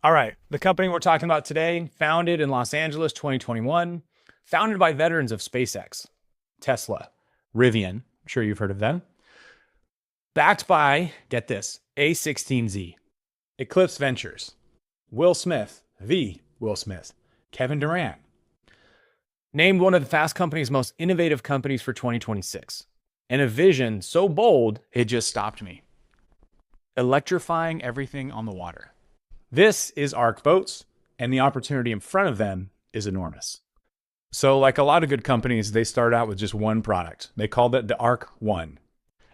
All right, the company we're talking about today, founded in Los Angeles 2021, founded by veterans of SpaceX, Tesla, Rivian, I'm sure you've heard of them, backed by, get this, A16Z, Eclipse Ventures, Will Smith, the Will Smith, Kevin Durant, named one of the Fast Company's most innovative companies for 2026, and a vision so bold it just stopped me. Electrifying everything on the water. This is ARC Boats, and the opportunity in front of them is enormous. So like a lot of good companies, they start out with just one product. They called it the ARC 1,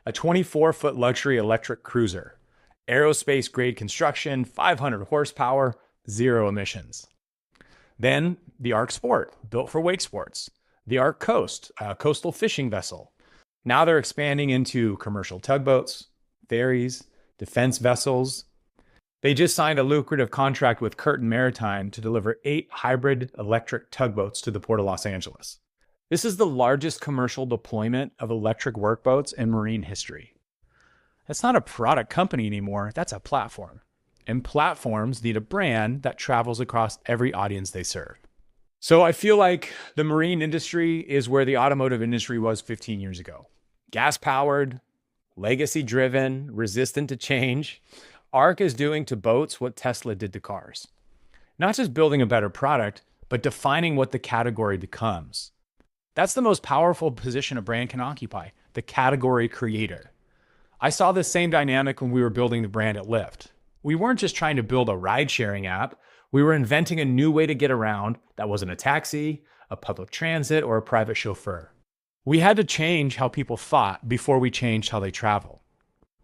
a 24-foot luxury electric cruiser, aerospace-grade construction, 500 horsepower, zero emissions. Then the ARC Sport, built for wake sports. The ARC Coast, a coastal fishing vessel. Now they're expanding into commercial tugboats, ferries, defense vessels. They just signed a lucrative contract with Curtin Maritime to deliver 8 hybrid electric tugboats to the Port of Los Angeles. This is the largest commercial deployment of electric workboats in marine history. That's not a product company anymore, that's a platform. And platforms need a brand that travels across every audience they serve. So I feel like the marine industry is where the automotive industry was 15 years ago. Gas-powered, legacy-driven, resistant to change. ARC is doing to boats what Tesla did to cars. Not just building a better product, but defining what the category becomes. That's the most powerful position a brand can occupy, the category creator. I saw this same dynamic when we were building the brand at Lyft. We weren't just trying to build a ride-sharing app, we were inventing a new way to get around that wasn't a taxi, a public transit, or a private chauffeur. We had to change how people thought before we changed how they travel.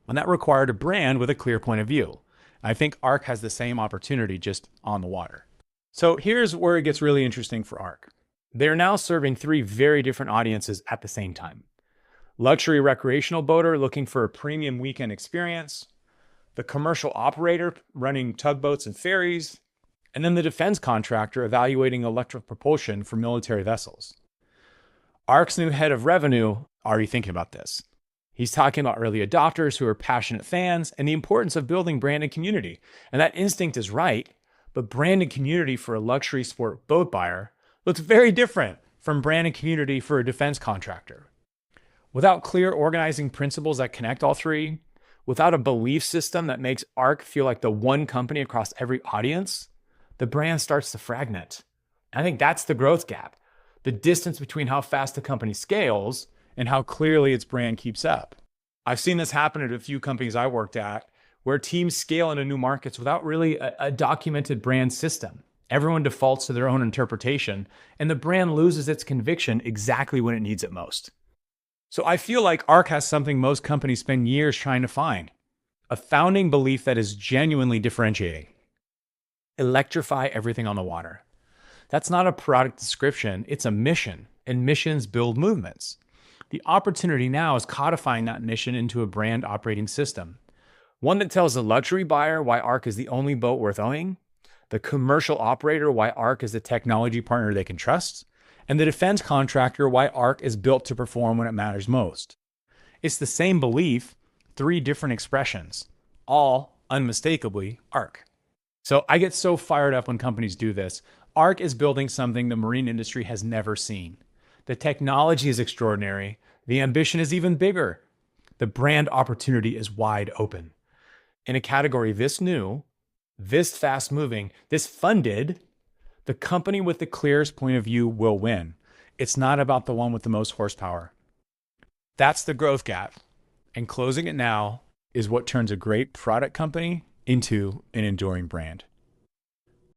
And that required a brand with a clear point of view. I think ARC has the same opportunity, just on the water. So here's where it gets really interesting for ARC. They're now serving 3 very different audiences at the same time. Luxury recreational boater looking for a premium weekend experience, the commercial operator running tugboats and ferries, and then the defense contractor evaluating electric propulsion for military vessels. ARC's new head of revenue already thinking about this. He's talking about early adopters who are passionate fans and the importance of building brand and community. And that instinct is right, but brand and community for a luxury sport boat buyer looks very different from brand and community for a defense contractor. Without clear organizing principles that connect all 3, without a belief system that makes ARC feel like the one company across every audience, the brand starts to fragment. I think that's the growth gap, the distance between how fast the company scales and how clearly its brand keeps up. I've seen this happen at a few companies I worked at where teams scale into new markets without really a documented brand system. Everyone defaults to their own interpretation, and the brand loses its conviction exactly when it needs it most. So I feel like ARC has something most companies spend years trying to find, a founding belief that is genuinely differentiating. Electrify everything on the water. That's not a product description, it's a mission, and missions build movements. The opportunity now is codifying that mission into a brand operating system. One that tells the luxury buyer why ARC is the only boat worth owning, the commercial operator why ARC is a technology partner they can trust, and the defense contractor why ARC is built to perform when it matters most. It's the same belief, 3 different expressions, all unmistakably ARC. So I get so fired up when companies do this. ARC is building something the marine industry has never seen. The technology is extraordinary. The ambition is even bigger. The brand opportunity is wide open. In a category this new, this fast moving, this funded, the company with the clearest point of view will win. It's not about the one with the most horsepower. That's the growth gap. And closing it now is what turns a great product company into an enduring brand.